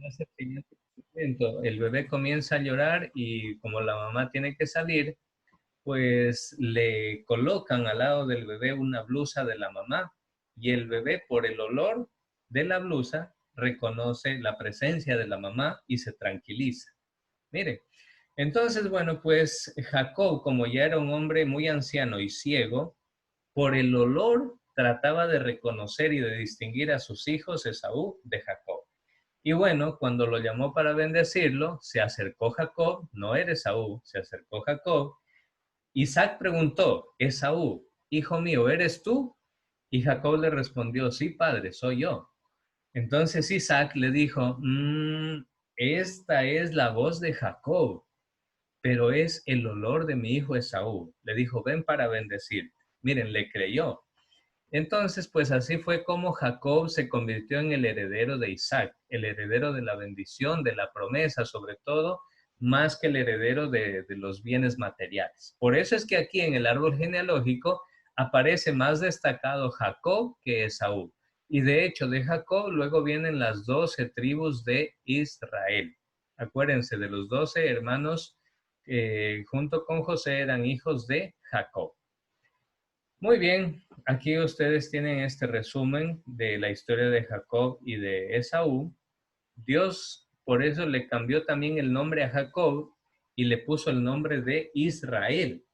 Hace el siguiente procedimiento. El bebé comienza a llorar y como la mamá tiene que salir, pues le colocan al lado del bebé una blusa de la mamá y el bebé por el olor de la blusa reconoce la presencia de la mamá y se tranquiliza. Mire, entonces, bueno, pues Jacob, como ya era un hombre muy anciano y ciego, por el olor trataba de reconocer y de distinguir a sus hijos Esaú de Jacob. Y bueno, cuando lo llamó para bendecirlo, se acercó Jacob, no era Esaú, se acercó Jacob. Isaac preguntó, Esaú, hijo mío, ¿eres tú? Y Jacob le respondió, sí, padre, soy yo. Entonces Isaac le dijo, esta es la voz de Jacob, pero es el olor de mi hijo Esaú. Le dijo, ven para bendecir. Miren, le creyó. Entonces, pues así fue como Jacob se convirtió en el heredero de Isaac, el heredero de la bendición, de la promesa, sobre todo, más que el heredero de los bienes materiales. Por eso es que aquí en el árbol genealógico aparece más destacado Jacob que Esaú. Y de hecho, de Jacob luego vienen las 12 tribus de Israel. Acuérdense, de los 12 hermanos, junto con José, eran hijos de Jacob. Muy bien, aquí ustedes tienen este resumen de la historia de Jacob y de Esaú. Dios por eso le cambió también el nombre a Jacob y le puso el nombre de Israel,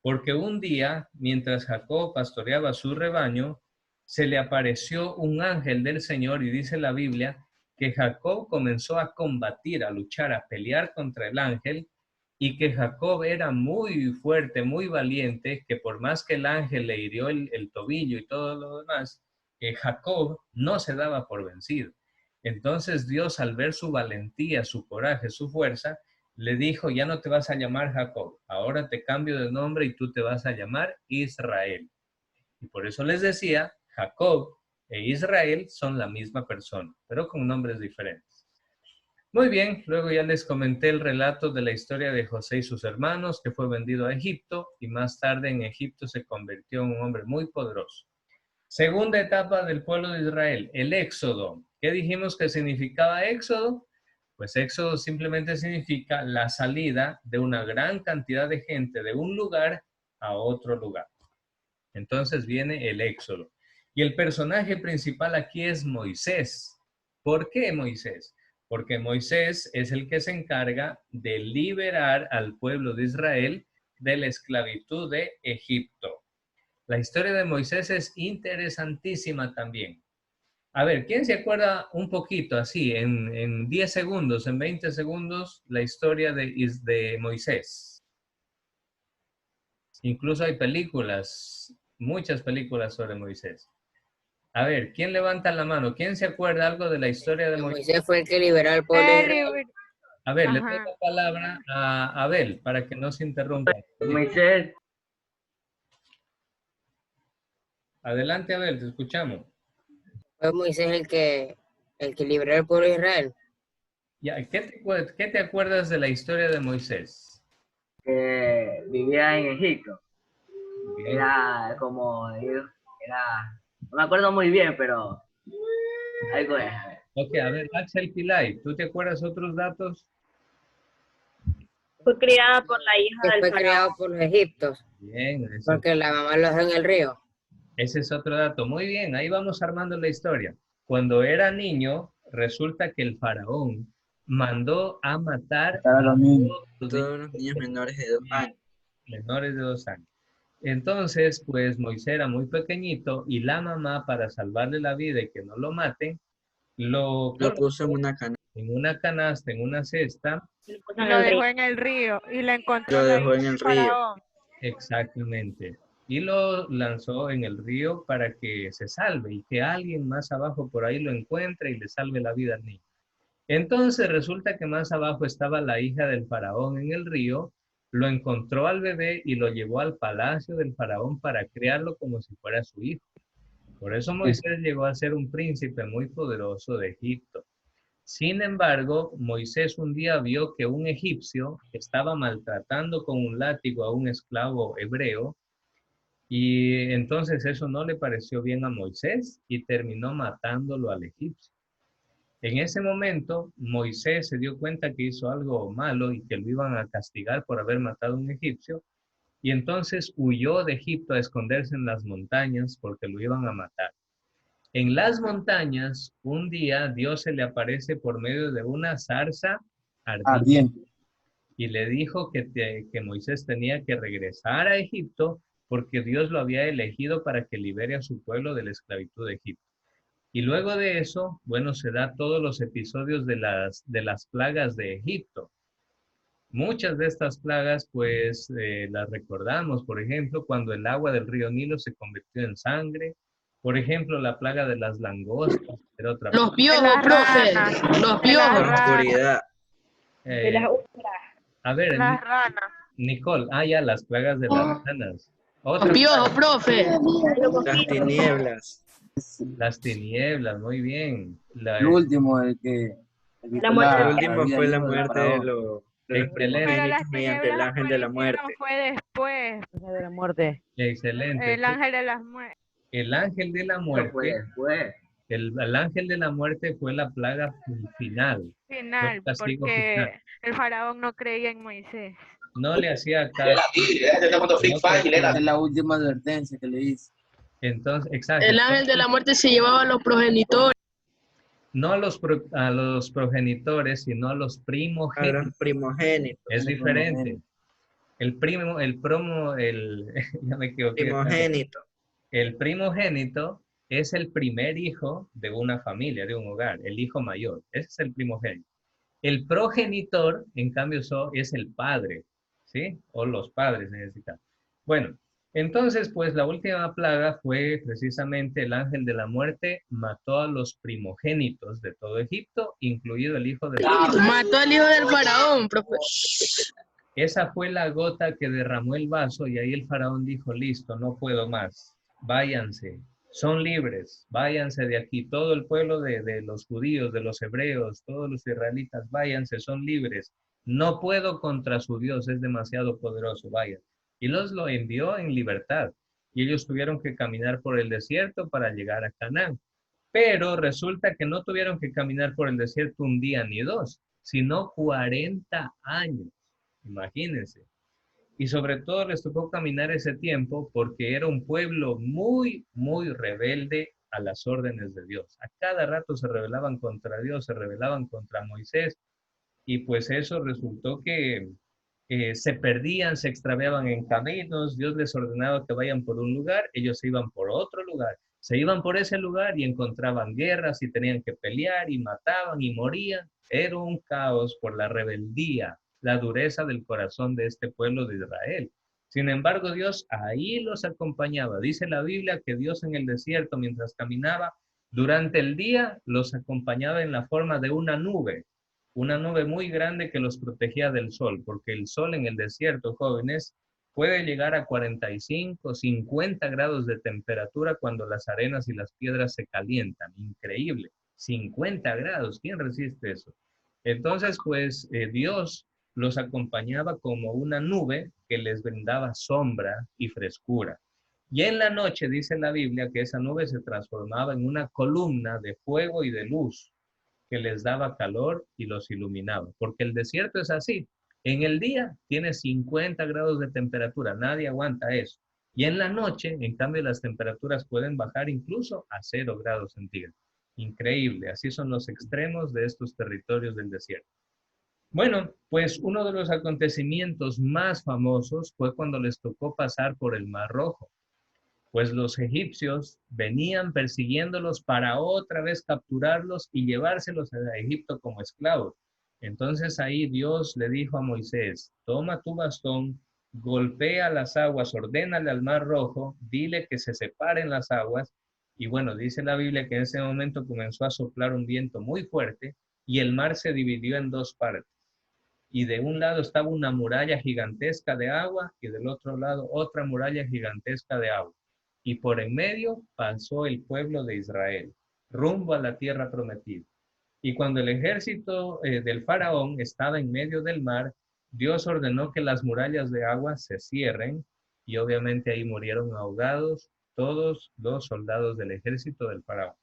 porque un día, mientras Jacob pastoreaba su rebaño, se le apareció un ángel del Señor y dice la Biblia que Jacob comenzó a combatir, a luchar, a pelear contra el ángel y que Jacob era muy fuerte, muy valiente, que por más que el ángel le hirió el tobillo y todo lo demás, Jacob no se daba por vencido. Entonces Dios, al ver su valentía, su coraje, su fuerza, le dijo, ya no te vas a llamar Jacob, ahora te cambio de nombre y tú te vas a llamar Israel. Y por eso les decía, Jacob e Israel son la misma persona, pero con nombres diferentes. Muy bien, luego ya les comenté el relato de la historia de José y sus hermanos, que fue vendido a Egipto y más tarde en Egipto se convirtió en un hombre muy poderoso. Segunda etapa del pueblo de Israel, el éxodo. ¿Qué dijimos que significaba éxodo? Pues éxodo simplemente significa la salida de una gran cantidad de gente de un lugar a otro lugar. Entonces viene el éxodo. Y el personaje principal aquí es Moisés. ¿Por qué Moisés? Porque Moisés es el que se encarga de liberar al pueblo de Israel de la esclavitud de Egipto. La historia de Moisés es interesantísima también. A ver, ¿quién se acuerda un poquito así, en 10 segundos, en 20 segundos, la historia de Moisés? Incluso hay películas, muchas películas sobre Moisés. A ver, ¿quién levanta la mano? ¿Quién se acuerda algo de la historia de Moisés? Moisés fue el que liberó al pueblo de Israel. A ver, le doy Ajá. la palabra a Abel para que no se interrumpa. Moisés, Adelante, Abel, te escuchamos. Fue Moisés el que liberó al pueblo de Israel. Ya, ¿qué te acuerdas de la historia de Moisés? que vivía en Egipto, Bien. era como, era, no me acuerdo muy bien, pero algo es. A ver. Ok, a ver, Axel Pilay, ¿tú te acuerdas otros datos? Fue criada por la hija Que del fue faraón. criado por los egipcios, Bien, porque la mamá lo dejó en el río. ese es otro dato. Muy bien, ahí vamos armando la historia. Cuando era niño, resulta que el faraón mandó a matar Para los niños. a Todos los niños menores de 2 años. menores de 2 años. Entonces, pues Moisés era muy pequeñito y la mamá, para salvarle la vida y que no lo maten, lo Lo puso en colocó una canasta. en una canasta, en una cesta. Y lo dejó en el río y la encontró Lo la dejó hija en del el río. faraón. Exactamente. Y lo lanzó en el río para que se salve y que alguien más abajo por ahí lo encuentre y le salve la vida al niño. Entonces resulta que más abajo estaba la hija del faraón en el río, lo encontró al bebé y lo llevó al palacio del faraón para criarlo como si fuera su hijo. Por eso Moisés llegó a ser un príncipe muy poderoso de Egipto. Sin embargo, Moisés un día vio que un egipcio estaba maltratando con un látigo a un esclavo hebreo y entonces eso no le pareció bien a Moisés y terminó matándolo al egipcio. En ese momento, Moisés se dio cuenta que hizo algo malo y que lo iban a castigar por haber matado a un egipcio, y entonces huyó de Egipto a esconderse en las montañas porque lo iban a matar. En las montañas, un día Dios se le aparece por medio de una zarza ardiente y le dijo que Moisés tenía que regresar a Egipto porque Dios lo había elegido para que libere a su pueblo de la esclavitud de Egipto. Y luego de eso, bueno, se da todos los episodios de las plagas de Egipto. Muchas de estas plagas, pues, las recordamos, por ejemplo, cuando el agua del río Nilo se convirtió en sangre. Por ejemplo, la plaga de las langostas, era otra Los plaga. piojos, las profe. ranas, Los de las piojos. La ranas, oscuridad. Eh, a ver, las ranas. Nicole, ya, las plagas de las ranas. Los Otra piojos, plaga, profe. Las tinieblas. las tinieblas, muy bien. El último, el que La quitó El muerte. último vida fue al la hijo del muerte de faraón. los Excelente, Pero primogénitos las mediante el tinieblas ángel de la muerte. fue después. De la muerte. excelente. El ángel de las muertes. El ángel de la Eso fue muerte, después. el ángel de la muerte fue la plaga final, fue el Final, castigo final. porque el faraón no creía en Moisés. No le hacía caso. Esa es la última advertencia que le hice. Entonces, exacto. El ángel de la muerte se llevaba a los progenitores. No a los progenitores, sino a los A primogénitos. los primogénitos. Es diferente. Ya me equivoqué. Primogénito. El primogénito es el primer hijo de una familia, de un hogar, el hijo mayor. Ese es el primogénito. El progenitor, en cambio, es el padre, ¿sí? O los padres en este caso. Bueno, entonces, pues la última plaga fue precisamente el ángel de la muerte mató a los primogénitos de todo Egipto, incluido el hijo del faraón. Mató al hijo del faraón, profe. Esa fue la gota que derramó el vaso y ahí el faraón dijo, listo, no puedo más, váyanse, son libres, váyanse de aquí, todo el pueblo de los judíos, de los hebreos, todos los israelitas, váyanse, son libres, no puedo contra su Dios, es demasiado poderoso, vayan. Y los lo envió en libertad y ellos tuvieron que caminar por el desierto para llegar a Canaán. Pero resulta que no tuvieron que caminar por el desierto un día ni dos, sino 40 años. Imagínense. Y sobre todo les tocó caminar ese tiempo porque era un pueblo muy, muy rebelde a las órdenes de Dios. A cada rato se rebelaban contra Dios, se rebelaban contra Moisés. Y pues eso resultó que se perdían, se extraviaban en caminos. Dios les ordenaba que vayan por un lugar, ellos se iban por otro lugar. Se iban por ese lugar y encontraban guerras y tenían que pelear y mataban y morían. Era un caos por la rebeldía, la dureza del corazón de este pueblo de Israel. Sin embargo, Dios ahí los acompañaba. Dice la Biblia que Dios en el desierto, mientras caminaba, durante el día los acompañaba en la forma de una nube muy grande que los protegía del sol, porque el sol en el desierto, jóvenes, puede llegar a 45, 50 grados de temperatura cuando las arenas y las piedras se calientan. Increíble. 50 grados. ¿Quién resiste eso? Entonces, pues, Dios los acompañaba como una nube que les brindaba sombra y frescura. Y en la noche dice la Biblia que esa nube se transformaba en una columna de fuego y de luz que les daba calor y los iluminaba. Porque el desierto es así. En el día tiene 50 grados de temperatura, nadie aguanta eso. Y en la noche, en cambio, las temperaturas pueden bajar incluso a 0 grados centígrados. Increíble, así son los extremos de estos territorios del desierto. Bueno, pues uno de los acontecimientos más famosos fue cuando les tocó pasar por el Mar Rojo. Pues los egipcios venían persiguiéndolos para otra vez capturarlos y llevárselos a Egipto como esclavos. Entonces ahí Dios le dijo a Moisés, toma tu bastón, golpea las aguas, ordénale al Mar Rojo, dile que se separen las aguas. Y bueno, dice la Biblia que en ese momento comenzó a soplar un viento muy fuerte y el mar se dividió en dos partes. Y de un lado estaba una muralla gigantesca de agua y del otro lado otra muralla gigantesca de agua. Y por en medio pasó el pueblo de Israel, rumbo a la tierra prometida. Y cuando el ejército del faraón estaba en medio del mar, Dios ordenó que las murallas de agua se cierren y obviamente ahí murieron ahogados todos los soldados del ejército del faraón.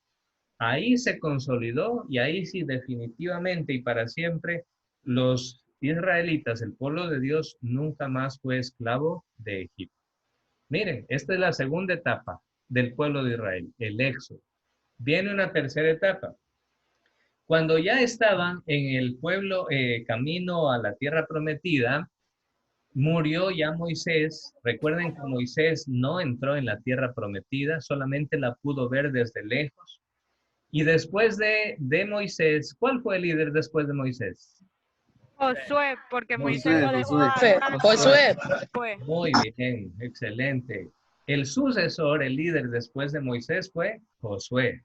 Ahí se consolidó y ahí sí definitivamente y para siempre los israelitas, el pueblo de Dios, nunca más fue esclavo de Egipto. Miren, esta es la segunda etapa del pueblo de Israel, el éxodo. Viene una tercera etapa. Cuando ya estaban en el pueblo camino a la tierra prometida, murió ya Moisés. Recuerden que Moisés no entró en la tierra prometida, solamente la pudo ver desde lejos. Y después de Moisés, ¿cuál fue el líder después de Moisés? Josué, porque Moisés Josué, lo dejó Josué. Josué. Josué. Muy bien, excelente. El sucesor, el líder después de Moisés fue Josué.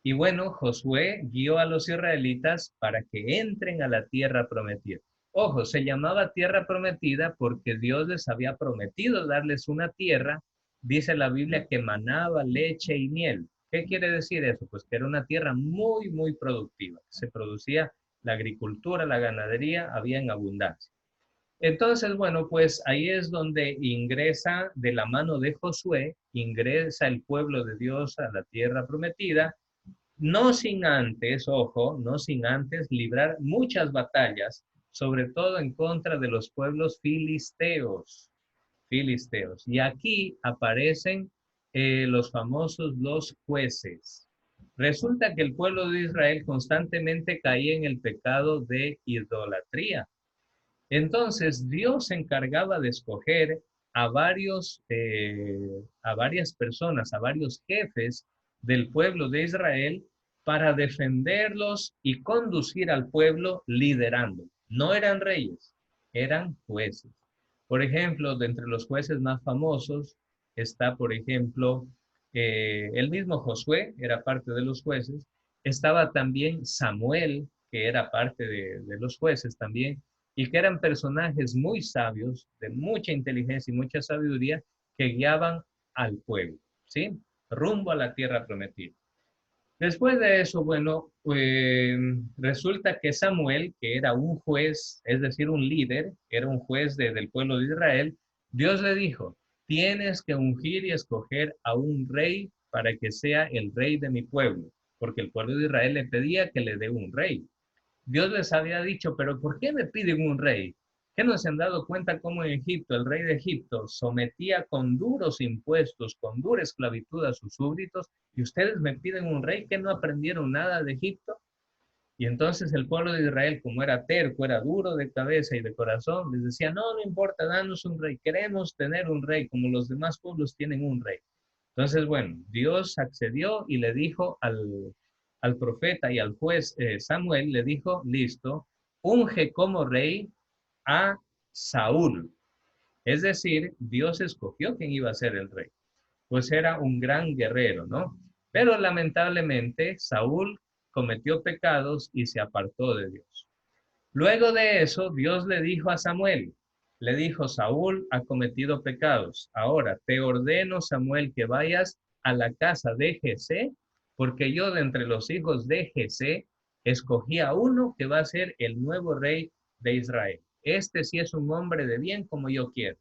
Y bueno, Josué guió a los israelitas para que entren a la tierra prometida. Ojo, se llamaba tierra prometida porque Dios les había prometido darles una tierra, dice la Biblia, que manaba leche y miel. ¿Qué quiere decir eso? Pues que era una tierra muy, muy productiva. Se producía la agricultura, la ganadería, había en abundancia. Entonces, bueno, pues ahí es donde ingresa de la mano de Josué, ingresa el pueblo de Dios a la tierra prometida, no sin antes, ojo, no sin antes librar muchas batallas, sobre todo en contra de los pueblos filisteos. Y aquí aparecen los famosos los jueces. Resulta que el pueblo de Israel constantemente caía en el pecado de idolatría. Entonces Dios se encargaba de escoger a varias personas, a varios jefes del pueblo de Israel para defenderlos y conducir al pueblo liderando. No eran reyes, eran jueces. Por ejemplo, de entre los jueces más famosos está, por ejemplo, el mismo Josué, era parte de los jueces. Estaba también Samuel, que era parte de los jueces también, y que eran personajes muy sabios, de mucha inteligencia y mucha sabiduría, que guiaban al pueblo, ¿sí? Rumbo a la tierra prometida. Después de eso, bueno, resulta que Samuel, que era un juez, es decir, un líder, era un juez del pueblo de Israel, Dios le dijo, tienes que ungir y escoger a un rey para que sea el rey de mi pueblo, porque el pueblo de Israel le pedía que le dé un rey. Dios les había dicho, pero ¿por qué me piden un rey? ¿Qué no se han dado cuenta cómo en Egipto, el rey de Egipto sometía con duros impuestos, con dura esclavitud a sus súbditos, y ustedes me piden un rey que no aprendieron nada de Egipto? Y entonces el pueblo de Israel, como era terco, era duro de cabeza y de corazón, les decía, no, no importa, danos un rey, queremos tener un rey, como los demás pueblos tienen un rey. Entonces, bueno, Dios accedió y le dijo al profeta y al juez Samuel, le dijo, listo, unge como rey a Saúl. Es decir, Dios escogió quién iba a ser el rey. Pues era un gran guerrero, ¿no? Pero lamentablemente Saúl cometió pecados y se apartó de Dios. Luego de eso, Dios le dijo a Samuel, le dijo, Saúl ha cometido pecados. Ahora te ordeno, Samuel, que vayas a la casa de Jesé, porque yo de entre los hijos de Jesé escogí a uno que va a ser el nuevo rey de Israel. Este sí es un hombre de bien como yo quiero.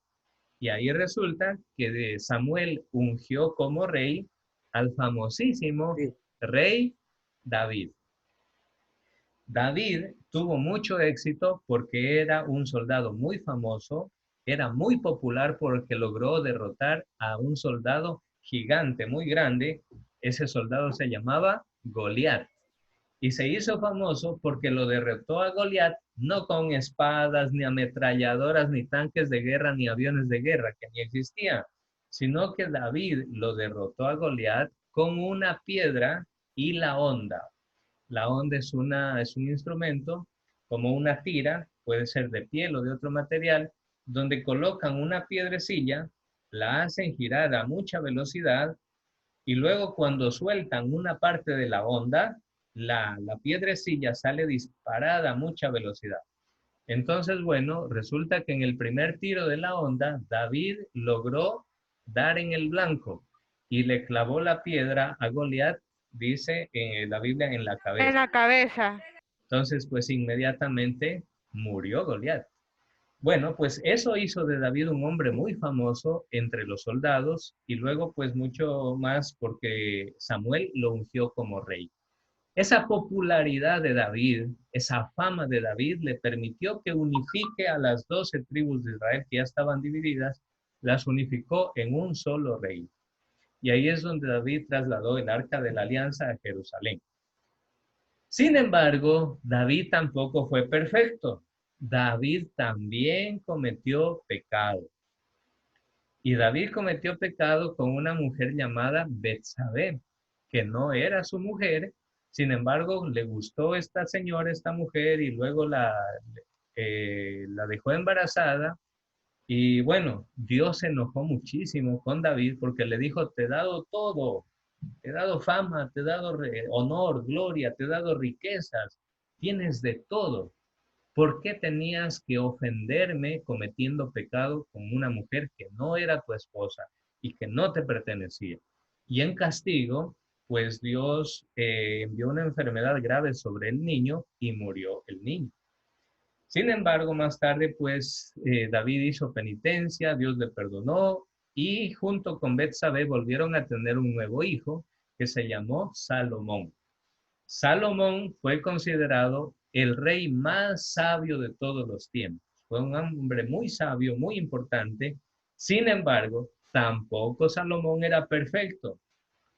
Y ahí resulta que Samuel ungió como rey al famosísimo rey David. David tuvo mucho éxito porque era un soldado muy famoso, era muy popular porque logró derrotar a un soldado gigante, muy grande. Ese soldado se llamaba Goliat. Y se hizo famoso porque lo derrotó a Goliat no con espadas, ni ametralladoras, ni tanques de guerra, ni aviones de guerra, que ni existían, sino que David lo derrotó a Goliat con una piedra y la honda. La honda es un instrumento como una tira, puede ser de piel o de otro material, donde colocan una piedrecilla, la hacen girar a mucha velocidad y luego cuando sueltan una parte de la honda, la piedrecilla sale disparada a mucha velocidad. Entonces, bueno, resulta que en el primer tiro de la honda, David logró dar en el blanco y le clavó la piedra a Goliat, dice la Biblia, en la En cabeza. la cabeza. Entonces, pues inmediatamente murió Goliat. Bueno, pues eso hizo de David un hombre muy famoso entre los soldados y luego pues mucho más porque Samuel lo ungió como rey. Esa popularidad de David, esa fama de David le permitió que unifique a las 12 tribus de Israel que ya estaban divididas, las unificó en un solo rey. Y ahí es donde David trasladó el arca de la alianza a Jerusalén. Sin embargo, David tampoco fue perfecto. David también cometió pecado. Y David cometió pecado con una mujer llamada Betsabé, que no era su mujer. Sin embargo, le gustó esta señora, esta mujer, y luego la dejó embarazada. Y bueno, Dios se enojó muchísimo con David porque le dijo, te he dado todo, te he dado fama, te he dado honor, gloria, te he dado riquezas, tienes de todo. ¿Por qué tenías que ofenderme cometiendo pecado con una mujer que no era tu esposa y que no te pertenecía? Y en castigo, pues Dios envió una enfermedad grave sobre el niño y murió el niño. Sin embargo, más tarde, pues David hizo penitencia, Dios le perdonó y junto con Betsabé volvieron a tener un nuevo hijo que se llamó Salomón. Salomón fue considerado el rey más sabio de todos los tiempos. Fue un hombre muy sabio, muy importante. Sin embargo, tampoco Salomón era perfecto,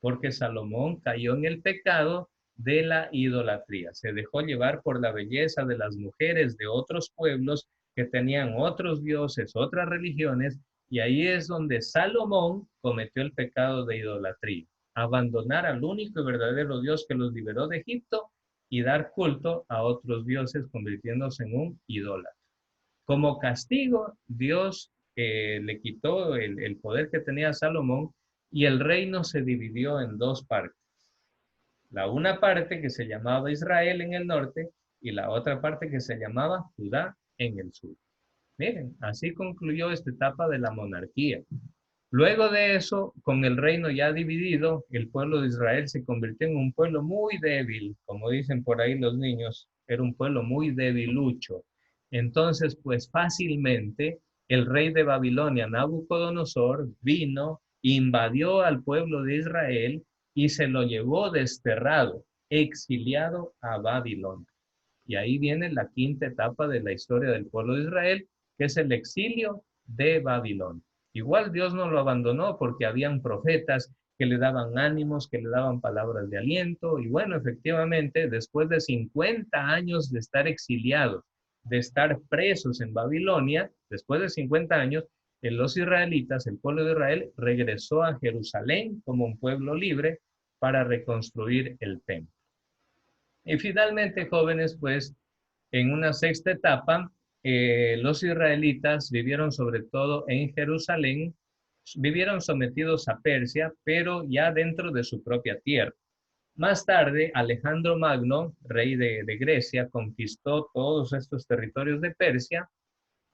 porque Salomón cayó en el pecado de la idolatría. Se dejó llevar por la belleza de las mujeres de otros pueblos que tenían otros dioses, otras religiones, y ahí es donde Salomón cometió el pecado de idolatría. Abandonar al único y verdadero Dios que los liberó de Egipto y dar culto a otros dioses, convirtiéndose en un idólatra. Como castigo, Dios le quitó el poder que tenía Salomón y el reino se dividió en dos partes. La una parte que se llamaba Israel en el norte y la otra parte que se llamaba Judá en el sur. Miren, así concluyó esta etapa de la monarquía. Luego de eso, con el reino ya dividido, el pueblo de Israel se convirtió en un pueblo muy débil, como dicen por ahí los niños, era un pueblo muy debilucho. Entonces, pues fácilmente el rey de Babilonia, Nabucodonosor, vino, invadió al pueblo de Israel y se lo llevó desterrado, exiliado a Babilonia. Y ahí viene la quinta etapa de la historia del pueblo de Israel, que es el exilio de Babilonia. Igual Dios no lo abandonó porque habían profetas que le daban ánimos, que le daban palabras de aliento. Y bueno, efectivamente, después de 50 años de estar exiliados, de estar presos en Babilonia, después de 50 años, los israelitas, el pueblo de Israel, regresó a Jerusalén como un pueblo libre para reconstruir el templo. Y finalmente, jóvenes, pues en una sexta etapa, los israelitas vivieron sobre todo en Jerusalén, vivieron sometidos a Persia, pero ya dentro de su propia tierra. Más tarde, Alejandro Magno, rey de Grecia, conquistó todos estos territorios de Persia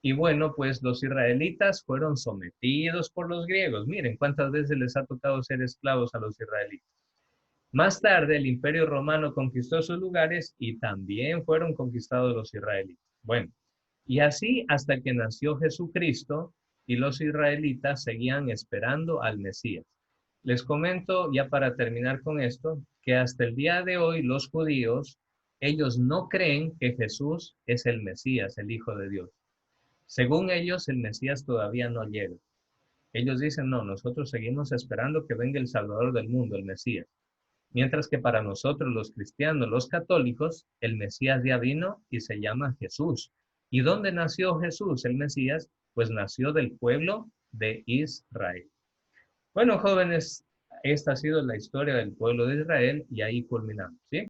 y bueno, pues los israelitas fueron sometidos por los griegos. Miren cuántas veces les ha tocado ser esclavos a los israelitas. Más tarde, el Imperio Romano conquistó sus lugares y también fueron conquistados los israelitas. Bueno, y así hasta que nació Jesucristo y los israelitas seguían esperando al Mesías. Les comento, ya para terminar con esto, que hasta el día de hoy los judíos, ellos no creen que Jesús es el Mesías, el Hijo de Dios. Según ellos, el Mesías todavía no llega. Ellos dicen, no, nosotros seguimos esperando que venga el Salvador del mundo, el Mesías. Mientras que para nosotros los cristianos, los católicos, el Mesías ya vino y se llama Jesús. ¿Y dónde nació Jesús, el Mesías? Pues nació del pueblo de Israel. Bueno, jóvenes, esta ha sido la historia del pueblo de Israel y ahí culminamos, ¿sí?